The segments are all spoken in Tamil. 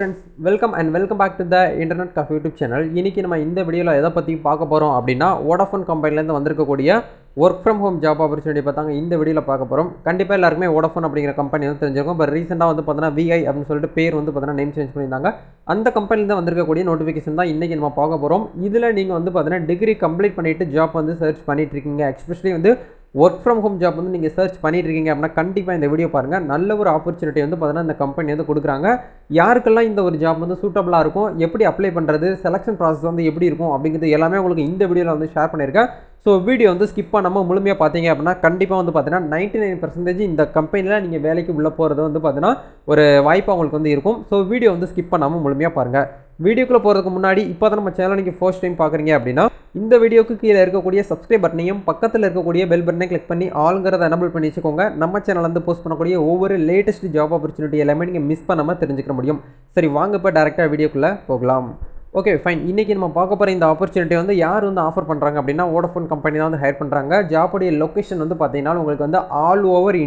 Friends welcome back to the internet cafe YouTube channel. இன்றைக்கி நம்ம இந்த வீடியோவில் எதை பற்றி பார்க்க போகிறோம் அப்படின்னா வோடாஃபோன் கம்பெனிலேருந்து வந்திருக்கக்கூடிய work from home job opportunity பார்த்தாங்க இந்த வீடியோவில் பார்க்க போகிறோம். கண்டிப்பாக எல்லாருக்குமே வோடாஃபோன் அப்படிங்கிற கம்பெனி வந்து தெரிஞ்சிருக்கும். இப்போ ரீசெண்டாக வந்து பார்த்தீங்கன்னா விஐ அப்படின்னு சொல்லிட்டு பேர் வந்து பார்த்தீங்கன்னா நேம் சேஞ்ச் பண்ணியிருந்தாங்க. அந்த கம்பெனிலேருந்து வந்திருக்கக்கூடிய நோட்டிஃபிகேஷன் தான் இன்றைக்கி நம்ம பார்க்க போகிறோம். இதில் நீங்கள் வந்து பார்த்தீங்கன்னா டிகிரி கம்ப்ளீட் பண்ணிவிட்டு ஜாப் வந்து சர்ச் பண்ணிட்டு இருக்கீங்க, எஸ்பெஷலி வந்து ஒர்க் ஃப்ரம் ஹோம் ஜாப் வந்து நீங்கள் சர்ச் பண்ணிட்டு இருக்கீங்க அப்படின்னா கண்டிப்பாக இந்த வீடியோ பாருங்கள். நல்ல ஒரு ஆப்பர்ச்சுனிட்டி வந்து பார்த்தீங்கன்னா இந்த கம்பெனி வந்து கொடுக்குறாங்க. யாருக்கெல்லாம் இந்த ஒரு ஜாப் வந்து சூட்டபுளாக இருக்கும், எப்படி அப்ளை பண்ணுறது, செலெக்ஷன் ப்ராசஸ் வந்து எப்படி இருக்கும் அப்படிங்கிறது எல்லாமே உங்களுக்கு இந்த வீடியோவில் வந்து ஷேர் பண்ணியிருக்கேன். ஸோ வீடியோ வந்து ஸ்கிப் பண்ணாமல் முழுமையாக பார்த்தீங்க அப்படின்னா கண்டிப்பாக வந்து பார்த்தீங்கன்னா 99% இந்த கம்பெனியில் நீங்கள் வேலைக்கு உள்ளே போகிறது வந்து பார்த்தீங்கன்னா ஒரு வாய்ப்பு உங்களுக்கு வந்து இருக்கும். ஸோ வீடியோ வந்து ஸ்கிப் பண்ணாமல் முழுமையாக பாருங்கள். வீடியோக்குள்ளே போகிறதுக்கு முன்னாடி இப்போ தான் நம்ம சேனல் நீங்கள் ஃபர்ஸ்ட் டைம் பார்க்குறீங்க அப்படின்னா இந்த வீடியோக்கு கீழே இருக்கக்கூடிய சப்ஸ்கிரைப் பட்டனையும் பக்கத்தில் இருக்கக்கூடிய பெல் பட்டனை கிளிக் பண்ணி ஆளுங்கிறத எனபிள் பண்ணி வச்சுக்கோங்க. நம்ம சேனல் வந்து போஸ்ட் பண்ணக்கூடிய ஒவ்வொரு லேட்டஸ்ட் ஜாப் ஆப்பர்ச்சுனிட்டி எல்லாமே நீங்கள் மிஸ் பண்ணாமல் தெரிஞ்சுக்க முடியும். சரி, வாங்க இப்போ டேரெக்டாக வீடியோக்குள்ளே போகலாம். Okay fine. இன்றைக்கி நம்ம பார்க்க போகிற இந்த ஆப்பர்ச்சுனிட்டி வந்து யார் வந்து ஆஃபர் பண்ணுறாங்க அப்படின்னா வோடாஃபோன் கம்பெனி தான் வந்து ஹையர் பண்ணுறாங்க. ஜாப்புடைய லொக்கேஷன் வந்து பார்த்தீங்கன்னா உங்களுக்கு வந்து ஆல் ஓவர்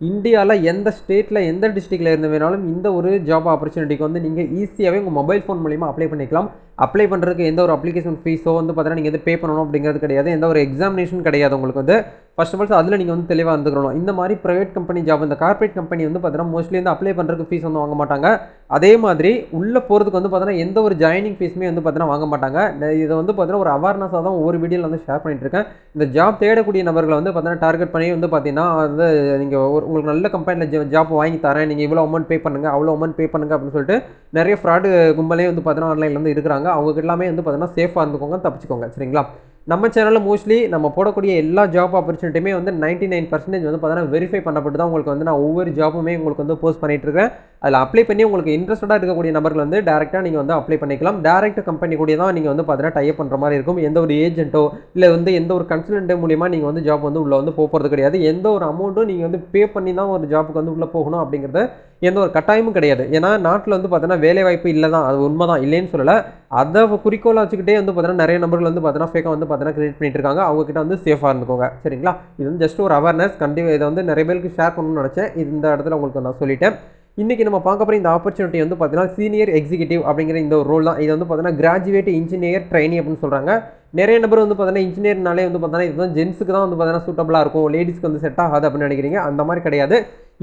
இந்தியாவில் எந்த ஸ்டேட்டில் எந்த டிஸ்ட்ரிக்டில் இருந்து வேணாலும் இந்த ஒரு ஜாப் ஆப்பர்ச்சுனிட்டிக்கு வந்து நீங்கள் ஈஸியாகவே உங்கள் மொபைல் ஃபோன் மூலிமா அப்ளை பண்ணிக்கலாம். அப்ளை பண்ணுறதுக்கு எந்த ஒரு அப்ளிகேஷன் ஃபீஸோ வந்து பார்த்தீங்கன்னா நீங்கள் எது பே பண்ணணும் அப்படிங்கிறது கிடையாது. எந்த ஒரு எக்ஸாமினேஷன் கிடையாது. உங்களுக்கு வந்து ஃபர்ஸ்ட் ஆஃப் ஆல் அதில் நீங்கள் வந்து தெளிவாக இருந்துக்கணும். இந்த மாதிரி ப்ரைவேட் கம்பெனி ஜாப், இந்த கார்பரேட் கம்பெனி வந்து பார்த்தீங்கன்னா மோஸ்ட்லி வந்து அப்ளை பண்ணுறதுக்கு ஃபீஸ் வந்து வாங்க மாட்டாங்க. அதே மாதிரி உள்ளே போகிறதுக்கு வந்து பார்த்தீங்கன்னா எந்த ஒரு ஜாயினிங் ஃபீஸுமே வந்து பார்த்தீங்கன்னா வாங்க மாட்டாங்க. இதை வந்து பார்த்தீங்கன்னா ஒரு அவேர்னஸாக தான் ஒவ்வொரு வீடியோவில் வந்து ஷேர் பண்ணிட்டு இருக்கேன். இந்த ஜாப் தேடக்கூடிய நபர்களை வந்து பார்த்தீங்கன்னா டார்கெட் பண்ணி வந்து பார்த்தீங்கன்னா வந்து நீங்கள் உங்களுக்கு நல்ல கம்பெனியில் ஜாப் வாங்கி தரேன், நீங்கள் இவ்வளோ அமௌண்ட் பே பண்ணுங்கள், அவ்வளோ அமௌண்ட் பே பண்ணுங்கள் அப்படின்னு சொல்லிட்டு நிறைய ஃப்ராடு கும்பலே வந்து பார்த்தீங்கன்னா ஆன்லைனில் வந்து இருக்கிறாங்க. அவங்க எல்லாமே வந்து பார்த்தீங்கன்னா சேஃபாக இருந்துக்கோங்க, தப்பிச்சுக்கோங்க. சரிங்களா? நம்ம சேனலில் மோஸ்ட்லி நம்ம போடக்கூடிய எல்லா ஜாப் ஆப்பர்ச்சுனிட்டியுமே வந்து 99% வந்து பார்த்தீங்கன்னா வெரிஃபை பண்ணப்பட்டு தான் உங்களுக்கு வந்து நான் ஒவ்வொரு ஜாப்புமே உங்களுக்கு வந்து போஸ்ட் பண்ணிட்டு இருக்கேன். அதில் அப்ளை பண்ணி உங்களுக்கு இன்ட்ரெஸ்டடாக இருக்கக்கூடிய நபர்கள் வந்து டேரெக்டாக நீங்கள் வந்து அப்ளை பண்ணிக்கலாம். டேரெக்ட் கம்பெனி கூட தான் நீங்கள் வந்து பார்த்தீங்கன்னா டைப் பண்ணுற மாதிரி இருக்கும். எந்த ஒரு ஏஜென்ட்டோ இல்லை வந்து எந்த ஒரு கன்சல்டன்ட் மூலிமா நீங்கள் வந்து ஜாப் வந்து உள்ளே வந்து போகிறது கிடையாது. எந்த ஒரு அமௌண்ட்டும் நீங்கள் வந்து பே பண்ணி தான் ஒரு ஜாப்புக்கு வந்து உள்ளே போகணும் அப்படிங்கிறது எந்த ஒரு கட்டாயமும் கிடையாது. ஏன்னா நாட்டில் வந்து பார்த்தீங்கன்னா வேலை வாய்ப்பு இல்லை தான், அது உண்மை தான், இல்லைன்னு சொல்லலை. அதை குறிக்கோளாக வச்சுக்கிட்டே வந்து பார்த்தீங்கன்னா நிறைய நபர்கள் வந்து பார்த்தீங்கன்னா ஃபேக்காக வந்து பார்த்தீங்கன்னா கிரியேட் பண்ணிட்டு இருக்காங்க. அவங்ககிட்ட வந்து சேஃபாக இருந்துக்கோங்க. சரிங்களா? இது வந்து ஜஸ்ட் ஒரு அவேர்னஸ். கண்டிப்பாக இதை வந்து நிறைய பேருக்கு ஷேர் பண்ணணும்னு நினச்சேன். இந்த இடத்துல உங்களுக்கு நான் சொல்லிட்டேன். இன்றைக்கி நம்ம பார்க்க போகிற இந்த ஆப்பர்ச்சுனிட்டி வந்து பார்த்தீங்கன்னா சீனியர் எக்ஸிக்யூட்டிவ் அப்படிங்கிற இந்த ஒரு ரோல் தான். இது வந்து பார்த்தீங்கன்னா கிராஜுவேட் இன்ஜினியர் ட்ரைனி அப்படின்னு சொல்கிறாங்க. நிறைய நபர் வந்து பார்த்தீங்கன்னா இன்ஜினியர்னாலே வந்து பார்த்தீங்கன்னா இது வந்து ஜென்ஸுக்கு தான் வந்து பார்த்தீங்கன்னா சூட்டபுளாக இருக்கும், லேடிஸ்க்கு வந்து செட் ஆகாது அப்படின்னு நினைக்கிறீங்க. அந்த மாதிரி கிடையாது.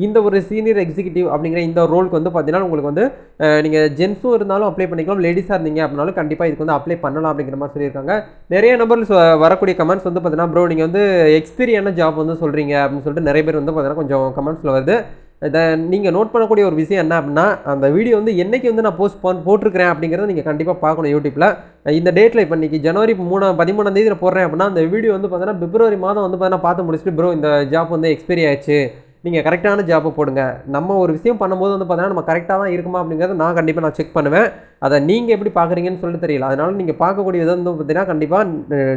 இந்த ஒரு சீனியர் எக்ஸிக்யூட்டிவ் அப்படிங்கிற இந்த ரோலுக்கு வந்து பார்த்தீங்கன்னா உங்களுக்கு வந்து நீங்கள் ஜென்ஸும் இருந்தாலும் அப்ளை பண்ணிக்கலாம், லேடிஸாக இருந்தீங்க அப்படின்னாலும் கண்டிப்பாக இதுக்கு வந்து அப்ளை பண்ணலாம் அப்படிங்கிற மாதிரி சொல்லியிருக்காங்க. நிறைய நபர் வரக்கூடிய கமெண்ட்ஸ் வந்து பார்த்தீங்கன்னா ப்ரோ நீங்கள் வந்து எக்ஸ்பீரியன்ஸ் ஜாப் வந்து சொல்கிறீங்க அப்படின்னு சொல்லிட்டு நிறைய பேர் வந்து பார்த்தீங்கன்னா கொஞ்சம் கமெண்ட்ஸில் வருது. இதை நீங்கள் நோட் பண்ணக்கூடிய ஒரு விஷயம் என்ன அப்படின்னா, அந்த வீடியோ வந்து என்றைக்கு வந்து நான் போட்டிருக்கிறேன் அப்படிங்கிறத நீங்கள் கண்டிப்பாக பார்க்கணும் யூடியூப்பில். இந்த டேட்டில் இப்போ இன்றைக்கி ஜனவரி 13ஆம் போடுறேன் அப்படின்னா அந்த வீடியோ வந்து பார்த்தீங்கன்னா பிப்ரவரி மாதம் வந்து பார்த்தீங்கன்னா பார்த்து முடிச்சுட்டு ப்ரோ இந்த ஜாப் வந்து எக்ஸ்பைரி ஆயிடுச்சு, நீங்கள் கரெக்டான ஜாப்பை போடுங்க. நம்ம ஒரு விஷயம் பண்ணும்போது வந்து பார்த்தீங்கன்னா நம்ம கரெக்டாக தான் இருக்குமா அப்படிங்கிறத நான் கண்டிப்பாக செக் பண்ணுவேன். அதை நீங்கள் எப்படி பார்க்குறீங்கன்னு சொல்லிட்டு தெரியல. அதனால் நீங்கள் பார்க்கக்கூடிய விதம் வந்து பார்த்தீங்கன்னா கண்டிப்பாக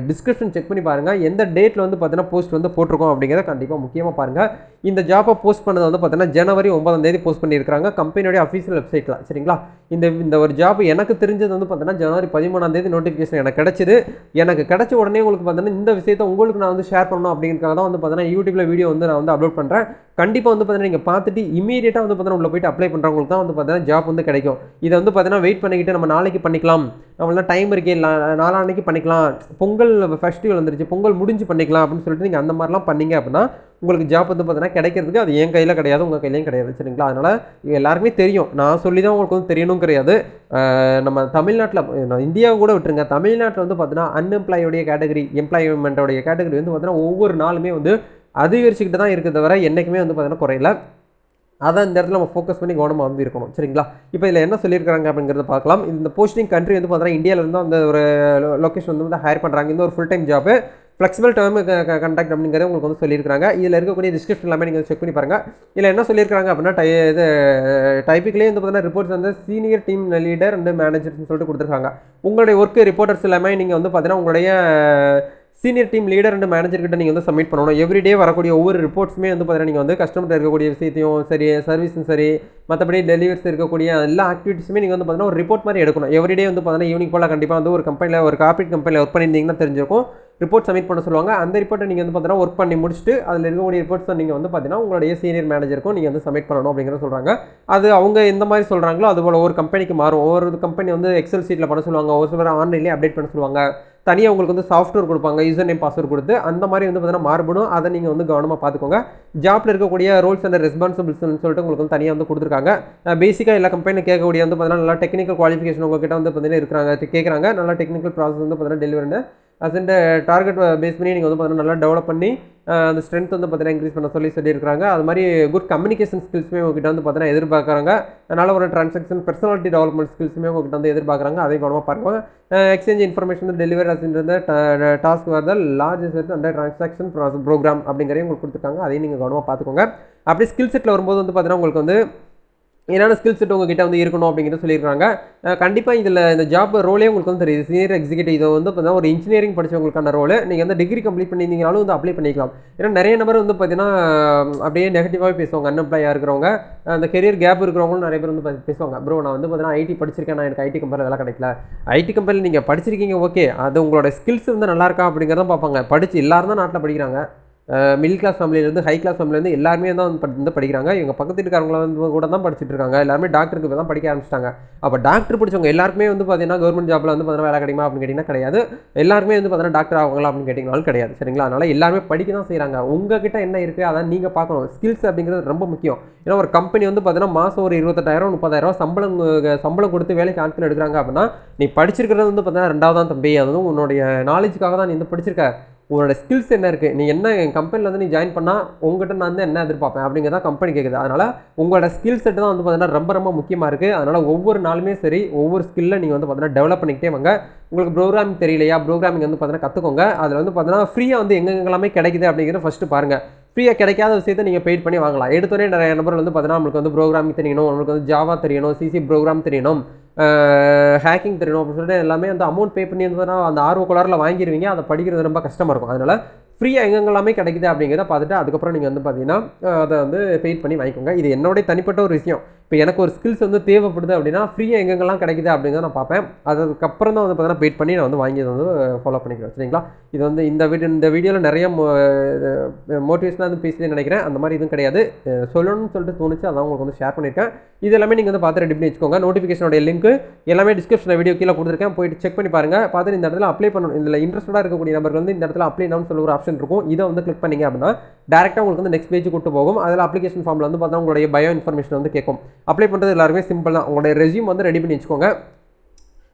டிஸ்கிரிப்ஷன் செக் பண்ணி பாருங்கள். எந்த டேட்டில் வந்து பார்த்தீங்கன்னா போஸ்ட் வந்து போட்டிருக்கோம் அப்படிங்கிறத கண்டிப்பாக முக்கியமாக பாருங்கள். இந்த ஜாப்பை போஸ்ட் பண்ணது வந்து பார்த்தீங்கன்னா ஜனவரி 9 போஸ்ட் பண்ணியிருக்காங்க கம்பெனியோடைய அஃபீஷியல் வெப்சைட்டில். சரிங்களா? இந்த ஒரு ஜாப் எனக்கு தெரிஞ்சது வந்து பார்த்தீங்கன்னா ஜனவரி 13 நோட்டிஃபிகேஷன் எனக்கு கிடச்சிது. எனக்கு கிடச்ச உடனே உங்களுக்கு பார்த்தீங்கன்னா இந்த விஷயத்தை உங்களுக்கு நான் வந்து ஷேர் பண்ணணும் அப்படிங்கிறதுக்காக தான் வந்து பார்த்தீங்கன்னா யூடியூப்பில் வீடியோ வந்து நான் வந்து அப்லோட் பண்ணுறேன். கண்டிப்பாக வந்து பார்த்தீங்கன்னா நீங்கள் பார்த்துட்டு இமீடியட்டாக வந்து பார்த்தீங்கன்னா உள்ள போய்ட்டு அப்ளை பண்ணுறவங்களுக்கு தான் வந்து பார்த்தீங்கன்னா ஜாப் வந்து கிடைக்கும். இதை வந்து பார்த்தீங்கன்னா வெயிட் பண்ணிக்கிட்டு நம்ம நாளைக்கு பண்ணிக்கலாம், நம்மளாம் டைம் இருக்கே, நாளான்னைக்கு பண்ணிக்கலாம், பொங்கல் ஃபெஸ்டிவல் வந்துருச்சு, பொங்கல் முடிஞ்சு பண்ணிக்கலாம் அப்படின்னு சொல்லிட்டு நீங்கள் அந்த மாதிரிலாம் பண்ணீங்க அப்படின்னா உங்களுக்கு ஜாப் வந்து பார்த்தீங்கன்னா கிடைக்கிறதுக்கு அது என் கையில் கிடையாது, உங்கள் கையிலையும் கிடையாது. சரிங்களா? அதனால் எல்லாருக்குமே தெரியும், நான் சொல்லி தான் உங்களுக்கு வந்து தெரியணும் கிடையாது. நம்ம தமிழ்நாட்டில், இந்தியாவை கூட விட்டுருங்க, தமிழ்நாட்டில் வந்து பார்த்தீங்கன்னா அன்எம்ப்ளாயோடைய கேட்டகரி, எம்ப்ளாய்மெண்ட்டோடைய கேட்டகரி வந்து பார்த்தீங்கன்னா ஒவ்வொரு நாளுமே வந்து அதிகரிச்சுக்கிட்டு தான் இருக்குது தவிர என்றைக்குமே வந்து பார்த்தீங்கன்னா குறையில. அதான் இந்த இடத்துல நம்ம ஃபோக்கஸ் பண்ணி கவனமாக வந்து இருக்கணும். சரிங்களா? இப்போ இதில் என்ன சொல்லியிருக்காங்க அப்படிங்கிறத பார்க்கலாம். இந்த போஸ்டிங் கண்ட்ரி வந்து பார்த்தீங்கன்னா இந்தியாவிலேருந்து அந்த ஒரு லொக்கேஷன் வந்து ஹையர் பண்ணுறாங்க. இந்த ஒரு full time job, flexible term contract அப்படிங்கிறத உங்களுக்கு வந்து சொல்லியிருக்காங்க. இதில் இருக்கக்கூடிய டிஸ்கிரிப்ஷன் எல்லாமே நீங்கள் செக் பண்ணி பாருங்கள். இதில் என்ன சொல்லியிருக்காங்க அப்படின்னா டைப்பிக்லேயே வந்து பார்த்தீங்கன்னா ரிப்போர்ட்ஸ் வந்து சீனியர் டீம் லீடர் அண்ட் மேனேஜர்ஸ்னு சொல்லிட்டு கொடுத்துருக்காங்க. உங்களுடைய ஒர்க்கு ரிப்போர்ட்டர்ஸ் எல்லாமே நீங்கள் வந்து பார்த்தீங்கன்னா உங்களுடைய சீனியர் டீம் லீடர் அண்ட் மேனேஜர்கிட்ட நீங்கள் வந்து சப்மிட் பண்ணணும். எவ்ரிடே வரக்கூடிய ஒவ்வொரு ரிப்போர்ட்ஸுமே வந்து பார்த்தீங்கன்னா நீங்கள் வந்து கஸ்டமர்கிட்ட இருக்கக்கூடிய விஷயத்தையும் சரி, சர்வீஸும் சரி, மற்றபடி டெலிவரிஸ் இருக்கக்கூடிய எல்லா ஆக்டிவிட்டிஸுமே நீங்கள் வந்து பார்த்தீங்கன்னா ஒரு ரிப்போர்ட் மாதிரி எடுக்கணும். எவ்ரிடே வந்து பார்த்தீங்கன்னா ஈவினிங் போல் கண்டிப்பாக வந்து ஒரு கம்பெனியில், ஒரு கார்பரேட் கம்பெனியில் ஒர்க் பண்ணியிருந்தீங்கன்னா தெரிஞ்சிருக்கும். ரிப்போர்ட் சப்மிட் பண்ண சொல்லுவாங்க. அந்த ரிப்போர்ட்டை நீங்கள் வந்து பார்த்தீங்கன்னா ஒர்க் பண்ணி முடிச்சுட்டு அதில் இருக்கக்கூடிய ரிப்போர்ட்ஸை நீங்கள் வந்து பார்த்தீங்கன்னா உங்களுடைய சீனியர் மேனேஜருக்கும் நீங்கள் வந்து சப்மிட் பண்ணணும் அப்படிங்கிறத சொல்கிறாங்க. அது அவங்க எந்த மாதிரி சொல்கிறாங்களோ அதுபோல் ஒவ்வொரு கம்பெனிக்கு மாறும். ஒவ்வொரு கம்பெனி வந்து எக்ஸல் ஷீட்டில் பண்ண சொல்லுவாங்க, ஒரு சிலர் ஆன்லைன்லேயே அப்டேட் பண்ண சொல்லுவாங்க, தனியாக உங்களுக்கு வந்து சாஃப்ட்வேர் கொடுப்பாங்க, யூசர் நேம் பாஸ்வேர்ட் கொடுத்து அந்த மாதிரி வந்து பார்த்தீங்கன்னா மாறுபடும். அதை நீங்கள் வந்து கவனமாக பார்த்துக்கோங்க. ஜாப்பில் இருக்கக்கூடிய ரோல்ஸ் அண்ட் ரெஸ்பான்சிபிலிட்டிஸ்னு சொல்லிட்டு உங்களுக்கு வந்து தனியாக வந்து கொடுத்துருக்காங்க. பேசிக்காக எல்லா கம்பெனியும் கேட்கக்கூடிய வந்து பார்த்தீங்கன்னா நல்லா டெக்னிக்கல் குவாலிஃபிகேஷன் உங்ககிட்ட வந்து பார்த்தீங்கன்னா இருக்கிறாங்க, கேட்குறாங்க. நல்லா டெக்னிக்கல் ப்ராசஸ் வந்து பார்த்தீங்கன்னா டெலிவரின்னு அண்ட் டார்கெட் பேஸ் பண்ணி நீங்கள் வந்து பார்த்தீங்கன்னா நல்லா டெவலப் பண்ணி அந்த ஸ்ட்ரென்த் வந்து பார்த்தீங்கன்னா இன்க்ரீஸ் பண்ண சொல்லியிருக்காங்க. அது மாதிரி குட் கம்யூனிகேஷன் ஸ்கில்ஸுமே உங்ககிட்ட வந்து பார்த்தீங்கன்னா எதிர்பார்க்குறாங்க. அதனால் ஒரு ட்ரான்சாக்ஷன் பர்சனாலிட்டி டெவலப்மெண்ட் ஸ்கில்ஸுமே உங்ககிட்ட வந்து எதிர்பார்க்குறாங்க. அதையும் கவனமாக பாருங்கள். எக்ஸ்சேஞ்ச் இன்ஃபர்மேஷன் டெலிவரி அப்படின்றது டாஸ்க் வரத large set and transaction program அப்படிங்கிறதையும் உங்களுக்கு கொடுத்துருக்காங்க. அதையும் நீங்கள் கவனமாக பார்த்துக்கோங்க. அப்படி ஸ்கில் செட்டில் வரும்போது வந்து பார்த்தீங்கன்னா உங்களுக்கு வந்து என்னென்ன ஸ்கில் செட் உங்ககிட்ட வந்து இருக்கணும் அப்படிங்கிறது சொல்லியிருக்காங்க. கண்டிப்பாக இதில் இந்த ஜாப் ரோலே உங்களுக்கு வந்து தெரியுது. சீனியர் எக்ஸிக்யூட்டிவ் இதை வந்து பார்த்தீங்கன்னா ஒரு இன்ஜினியரிங் படித்தவங்களுக்கான ரோல். நீங்கள் வந்து டிகிரி கம்ப்ளீட் பண்ணியிருந்தீங்கனாலும் வந்து அப்ளை பண்ணிக்கலாம். ஏன்னா நிறைய நபர் வந்து பார்த்தீங்கன்னா அப்படியே நெகட்டிவாகவே பேசுவாங்க. அன்எம்ப்ளாயாக இருக்கிறவங்க, அந்த கெரியர் கேப் இருக்கிறவங்களும் நிறைய பேர் வந்து பேசுவாங்க. ப்ரோ நான் வந்து பார்த்தீங்கன்னா ஐடி படிச்சிருக்கேன், நான் எனக்கு ஐடி கம்பெனியில் வேலை கிடைக்கல. ஐடி கம்பெனியில் நீங்கள் படிச்சிருக்கீங்க, ஓகே, அது உங்களோட ஸ்கில்ஸ் வந்து நல்லா இருக்கா அப்படிங்கிறத பார்ப்பாங்க. படித்து எல்லாரும் தான் நாட்டில் படிக்கிறாங்க. மிடில் கிளாஸ் ஃபேமிலியிலேருந்து ஹை கிளாஸ் ஃபேமிலியிலேருந்து எல்லாருமே தான் வந்து படிக்கிறாங்க. இவங்க பக்கத்து வீட்டுக்காரங்கள வந்து கூட தான் படிச்சுட்டு இருக்காங்க. எல்லாருமே டாக்டருக்கு தான் படிக்க ஆரம்பிச்சிட்டாங்க. அப்போ டாக்டர் படிச்சவங்க எல்லாருமே வந்து பார்த்தீங்கன்னா கவர்மெண்ட் ஜாப்பில் வந்து பார்த்தீங்கன்னா வேலை கிடைக்குமா அப்படின்னு கேட்டிங்கன்னா கிடையாது. எல்லாருமே வந்து பார்த்தீங்கன்னா டாக்டர் ஆகலாம் அப்படின்னு கேட்டிங்கனாலும் கிடையாது. சரிங்களா? அதனால் எல்லாருமே படிக்க தான் செய்கிறாங்க. உங்ககிட்ட என்ன இருக்குது அதான் நீங்கள் பார்க்கணும். ஸ்கில்ஸ் அப்படிங்கிறது ரொம்ப முக்கியம். ஏன்னா ஒரு கம்பெனி வந்து பார்த்தீங்கன்னா மாதம் ஒரு 28,000 30,000 சம்பளம் கொடுத்து வேலைக்கு ஆட்கள் எடுக்கிறாங்க அப்படின்னா நீ படிச்சிருக்கிறது வந்து பார்த்தீங்கன்னா 2வது தம்பி. அதுவும் உன்னுடைய நாலேஜுக்காக தான் நீ வந்து படிச்சிருக்க. உன்னோட ஸ்கில்ஸ் என்ன இருக்குது, நீ என்ன கம்பெனியில் வந்து நீ ஜாயின் பண்ணால் உங்கள்கிட்ட நான் வந்து என்ன எதிர்பார்ப்பேன் அப்படிங்கிறத கம்பெனி கேட்குது. அதனால் உங்களோட ஸ்கில் செட்டு தான் வந்து பார்த்தீங்கன்னா ரொம்ப ரொம்ப முக்கியமாக இருக்குது. அதனால் ஒவ்வொரு நாளுமே சரி ஒவ்வொரு ஸ்கில்லை நீங்கள் வந்து பார்த்தீங்கன்னா டெவலப் பண்ணிக்கிட்டே வாங்க. உங்களுக்கு ப்ரோக்ராமிங் தெரியலையா, ப்ரோக்ராமிங் வந்து பார்த்தீங்கன்னா கற்றுக்கோங்க. அதில் வந்து பார்த்தீங்கன்னா ஃப்ரீயாக வந்து எங்கெங்கெல்லாமே கிடைக்குது அப்படிங்கிறத ஃபஸ்ட்டு பாருங்கள். ஃப்ரீயாக கிடைக்காத விஷயத்தை நீங்கள் பெய்ட் பண்ணி வாங்கலாம். எடுத்தோடனே நிறைய நபர்கள் வந்து பார்த்தீங்கன்னா நம்மளுக்கு வந்து ப்ரோக்ராமிங் தெரியணும், நம்மளுக்கு வந்து ஜாவா தெரியணும், சிசி ப்ரோக்ராம் தெரியணும், ஹேக்கிங் தெரியணும் அப்படின்னு சொல்லிட்டு எல்லாமே வந்து அமௌண்ட் பே பண்ணி இருந்ததுன்னா அந்த ஆர்வ கோளாறில் வாங்கிடுவீங்க. அதை படிக்கிறது ரொம்ப கஷ்டமாக இருக்கும். அதனால் ஃப்ரீயாக எங்கெங்கெல்லாமே கிடைக்குது அப்படிங்கிறத பார்த்துட்டு அதுக்கப்புறம் நீங்கள் வந்து பார்த்தீங்கன்னா அதை வந்து பெய்ட் பண்ணி வாங்கிக்கோங்க. இது என்னோடைய தனிப்பட்ட ஒரு விஷயம். இப்போ எனக்கு ஒரு ஸ்கில்ஸ் வந்து தேவைப்படுது அப்படின்னா ஃப்ரீயாக எங்கெங்கெல்லாம் கிடைக்குது அப்படிங்கிறத நான் பார்ப்பேன். அதுக்கப்புறம் தான் வந்து பார்த்தீங்கன்னா பெய்ட் பண்ணி நான் வந்து வாங்கி அதை வந்து ஃபாலோ பண்ணிக்கிறேன். சரிங்களா? இது வந்து இந்த வீடியோவில் நிறைய மோட்டிவேஷனாக வந்து பேசுகிறேன்னு நினைக்கிறேன். அந்த மாதிரி இதுவும் கிடையாது. சொல்லணும்னு சொல்லிட்டு தோணுச்சு, அதான் உங்களுக்கு வந்து ஷேர் பண்ணியிருக்கேன். இது எல்லாமே நீங்கள் வந்து பார்த்து ரெடி பண்ணி வச்சுக்கோங்க. நோட்டிஃபிகேஷனோட லிங்க் எல்லாமே டிஸ்கிரிப்ஷனில் வீடியோ கீழே கொடுத்துருக்கேன். போயிட்டு செக் பண்ணி பாருங்கள். பார்த்துட்டு இந்த இடத்துல அப்ளை பண்ணணும். இதில் இன்ட்ரெஸ்டாக இருக்கக்கூடிய நபர்கள் வந்து இந்த இடத்துல அப்ளை நவுன்னு சொல்லி ஒரு ஆப்ஷன் இருக்கும். இதை வந்து கிளிக் பண்ணிங்க அப்படின்னா டேரெக்டாக உங்களுக்கு வந்து நெக்ஸ்ட் பேஜ் கூட்டு போகும். அதில் அப்ளிகேஷன் ஃபார்மில் வந்து பார்த்தா உங்களுடைய பயோ இன்ஃபர்மேஷன் வந்து கேட்கும். அப்ளை பண்ணுறது எல்லாருமே சிம்பிள் தான். உங்களுடைய ரெஸ்யூம் வந்து ரெடி பண்ணி வச்சுக்கோங்க.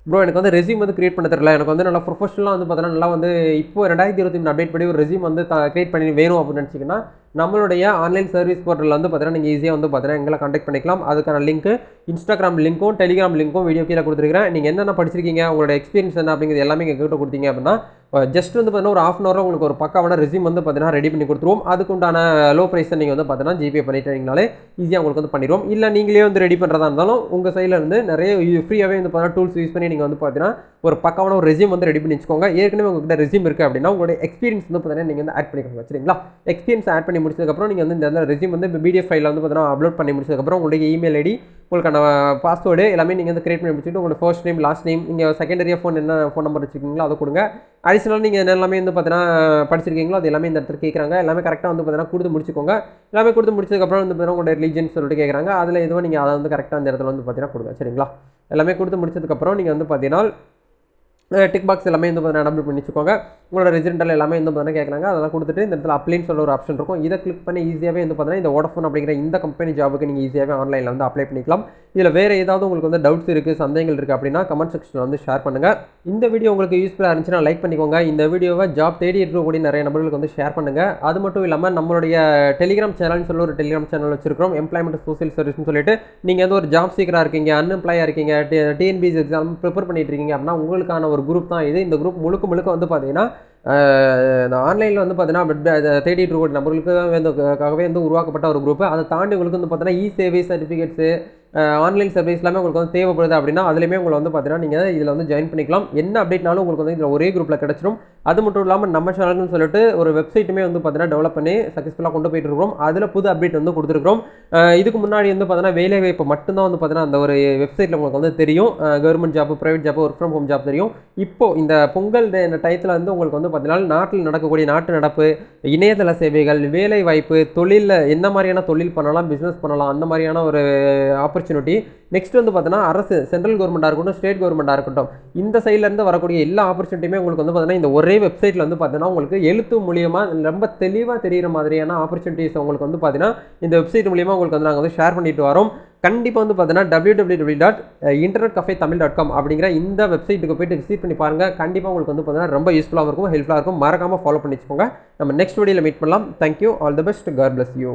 ப்ரோ எனக்கு வந்து ரெஸ்யூம் வந்து கிரியேட் பண்ண தெரியல, எனக்கு வந்து நல்லா ப்ரொஃபஷனலாக வந்து பார்த்தீங்கன்னா நல்லா வந்து இப்போ 2023 அப்டேட் பண்ணி ஒரு ரெஸ்யூம் வந்து கிரியேட் பண்ணி வேணும் அப்படின்னு நினச்சிங்கன்னா நம்மளுடைய ஆன்லைன் சர்வீஸ் போர்ட்டலில் வந்து பார்த்தீங்கன்னா நீங்கள் ஈஸியாக வந்து பார்த்தீங்கன்னா எங்களை கான்டாக்ட் பண்ணிக்கலாம். அதுக்கான லிங்க் இன்ஸ்டாகிராம் லிங்க்கும் டெலிகிராம் லிங்க்கும் வீடியோ கீழே கொடுத்துருக்கிறேன். நீங்கள் என்னென்ன படிச்சிருக்கீங்க, உங்களோட எக்ஸ்பீரியன்ஸ் என்ன அப்படிங்கிறது எல்லாமே எங்கள் கிட்ட கொடுத்தீங்க அப்படின்னா ஜஸ்ட் வந்து பார்த்தீங்கன்னா ஒரு ½ hour உங்களுக்கு ஒரு பக்காவான ரெஸ்யூம் வந்து பார்த்தீங்கன்னா ரெடி பண்ணி கொடுத்துருவோம். அதுக்குண்டான லோ ப்ரைஸை நீங்கள் வந்து பார்த்தீங்கன்னா ஜிபே பண்ணிட்டீங்கனாலே ஈஸியாக உங்களுக்கு வந்து பண்ணிடுவோம். இல்லை நீங்களே வந்து ரெடி பண்ணுறதா இருந்தாலும் உங்கள் சைடில் இருந்து நிறைய ஃப்ரீயாகவே வந்து பார்த்தீங்கன்னா டூல்ஸ் யூஸ் பண்ணி நீங்கள் வந்து பார்த்தீங்கன்னா ஒரு பக்காவான ஒரு ரெஸ்யூம் வந்து ரெடி பண்ணி வச்சுக்கோங்க. ஏற்கனவே உங்கள்கிட்ட ரெஸ்யூம் இருக்குது அப்படின்னா உங்களுடைய எக்ஸ்பீரியன்ஸ் வந்து பார்த்தீங்கன்னா நீங்கள் வந்து ஆட் பண்ணிக்கோங்க. சரிங்களா? எக்ஸ்பீரியன்ஸ் ஆட் பண்ணி முடிச்சதுக்கப்புறம் நீங்கள் வந்து இந்த ரெஸ்யூம் வந்து பிடிஎஃப் ஃபைலில் வந்து பார்த்தீங்கன்னா அப்லோட் பண்ணி முடிச்சதுக்கப்புறம் உங்களுடைய இமெயில் ஐடி, உங்களுக்கான பாஸ்வேர்டு எல்லாமே நீங்கள் வந்து கிரியேட் பண்ணி முடிச்சுட்டு உங்களோட ஃபர்ஸ்ட் நேம் லாஸ்ட் நேம், நீங்கள் செகண்டரியாக ஃபோன் நம்பர் வச்சுருக்கீங்களோ அதை கொடுங்க. அடிஷனல் நீங்கள் எல்லாமே வந்து பார்த்தீங்கன்னா படிச்சிருக்கீங்களோ அது எல்லாமே இந்த இடத்துல கேட்குறாங்க. எல்லாமே கரெக்டாக வந்து பார்த்தீங்கன்னா கொடுத்து முடிச்சுக்கோங்க. எல்லாமே கொடுத்து முடிச்சதுக்கப்புறம் வந்து பார்த்தீங்கன்னா உங்களோட ரிலீஜன் சொல்லிட்டு கேட்குறாங்க. அதில் எதுவும் நீங்கள் அதை வந்து கரெக்டாக அந்த இடத்துல வந்து பார்த்தீங்கன்னா கொடுங்க. சரிங்களா? எல்லாமே கொடுத்து முடிச்சதுக்கப்புறம் நீங்கள் வந்து பார்த்தீங்கன்னா டிக் பாக்ஸ் எல்லாமே வந்து பார்த்தீங்கன்னா டபுள் பண்ணி வச்சுக்கோங்க. உங்களோட ரெசிடென்டல் எல்லாமே வந்து பார்த்தீங்கன்னா கேட்குறாங்க. அதெல்லாம் கொடுத்துட்டு இந்த இடத்துல அப்ளைன்னு சொல்ல ஒரு ஆப்ஷன் இருக்கும். இதை கிளிக் பண்ணி ஈஸியாகவே வந்து பார்த்தீங்கன்னா இந்த வோடஃபோன் அப்படிங்கிற இந்த கம்பெனி ஜாபுக்கு நீங்கள் ஈஸியாகவே ஆன்லைனில் வந்து அப்ளை பண்ணிக்கலாம். இதில் வேறு ஏதாவது உங்களுக்கு வந்து டவுட்ஸ் இருக்குது, சந்தேகங்கள் இருக்குது அப்படின்னா கமெண்ட் செக்ஷனில் வந்து ஷேர் பண்ணுங்கள். இந்த வீடியோ உங்களுக்கு யூஸ்ஃபுல்லாக இருந்துச்சுன்னா லைக் பண்ணிக்கோங்க. இந்த வீடியோவை ஜாப் தேடி இருக்கக்கூடிய நிறைய நபர்களுக்கு வந்து ஷேர் பண்ணுங்கள். அது மட்டும் இல்லாமல் நம்மளுடைய டெலிகிராம் சேனல்னு சொல்லி ஒரு டெலிகிராம் சேனல் வச்சிருக்கிறோம். எம்ப்ளாய்மெண்ட் சோசியல் சர்வீஸ்னு சொல்லிட்டு நீங்கள் வந்து ஒரு ஜாப் சீக்கராக இருக்கீங்க, அன்எம்ப்ளாயாக இருக்கீங்க, டிஎன்பிஎஸ்சி எக்ஸாம் ப்ரிப்பேர் பண்ணிட்டு இருக்கீங்க அப்படின்னா உங்களுக்கான ஒரு குரூப் தான் இது. இந்த குரூப் முழுக்க வந்து பார்த்தீங்கன்னா இந்த ஆன்லைனில் வந்து பார்த்தீங்கன்னா தேடிட்டு இருக்கக்கூடிய நபர்களுக்காகவே வந்து உருவாக்கப்பட்ட ஒரு குரூப். அதை தாண்டி உங்களுக்கு வந்து பார்த்தீங்கன்னா இ சேவை சர்டிஃபிகேட்ஸு ஆன்லைன் சர்வீஸ் எல்லாமே உங்களுக்கு வந்து தேவைப்படுது அப்படின்னா அதுலேயுமே உங்களை வந்து பார்த்தீங்கன்னா நீங்கள் இதில் வந்து ஜாயின் பண்ணிக்கலாம். என்ன அப்டேட்னாலும் உங்களுக்கு வந்து இதில் ஒரே குரூப்பில் கிடச்சிடும். அது மட்டும் இல்லாமல் நம்ம சேனல்னு சொல்லிட்டு ஒரு வெப்சைட்டுமே வந்து பார்த்தீங்கன்னா டெவலப் பண்ணி சக்ஸஸ்ஃபுல்லாக கொண்டு போயிட்டு இருக்கிறோம். அதில் புது அப்டேட் வந்து கொடுத்துருக்கோம். இதுக்கு முன்னாடி வந்து பார்த்தீங்கன்னா வேலைவாய்ப்பு மட்டும்தான் வந்து பார்த்தீங்கன்னா அந்த ஒரு வெப்சைட்டில் உங்களுக்கு வந்து தெரியும். Government job, private job, work from home job தெரியும். இப்போ இந்த பொங்கல் டயத்தில் வந்து உங்களுக்கு வந்து பார்த்தீங்கன்னா நாட்டில் நடக்கக்கூடிய நாட்டு நடப்பு, இணையதள சேவைகள், வேலை வாய்ப்பு, தொழிலில் என்ன மாதிரியான தொழில் பண்ணலாம், பிஸ்னஸ் பண்ணலாம், அந்த மாதிரியான ஒரு ஆப்பர்ச்சுனிட்டி. நெக்ஸ்ட் வந்து பார்த்தீங்கன்னா அரசு, சென்ட்ரல் கவர்மெண்ட்டாக இருக்கட்டும், ஸ்டேட் கவர்மெண்ட்டாக இருக்கட்டும், இந்த சைட்லேருந்து வரக்கூடிய எல்லா ஆப்பர்ச்சுனிட்டியுமே உங்களுக்கு வந்து பார்த்தீங்கன்னா இந்த ஒரே வெப்சைட்டில் வந்து பார்த்தீங்கன்னா உங்களுக்கு எழுத்து மூலியமாக ரொம்ப தெளிவாக தெரிகிற மாதிரியான ஆப்பர்ச்சுனிட்டிஸ் உங்களுக்கு வந்து பார்த்தீங்கன்னா இந்த வெப்சைட் மூலியமாக உங்களுக்கு வந்து நாங்கள் வந்து ஷேர் பண்ணிட்டு வரோம். கண்டிப்பாக வந்து பார்த்தீங்கன்னா www.internetcafetamil.com அப்படிங்கிற இந்த வெப்சைட்டுக்கு போய்ட்டு விசிட் பண்ணி பாருங்கள். கண்டிப்பாக உங்களுக்கு வந்து பார்த்தீங்கன்னா ரொம்ப யூஸ்ஃபுல்லாக இருக்கும், ஹெல்ப்ஃபுல்லாக இருக்கும். மறக்காமல் ஃபாலோ பண்ணி வச்சுக்கோங்க. நம்ம நெக்ஸ்ட் வீடியோவில் மீட் பண்ணலாம். Thank you. All the best. God bless you.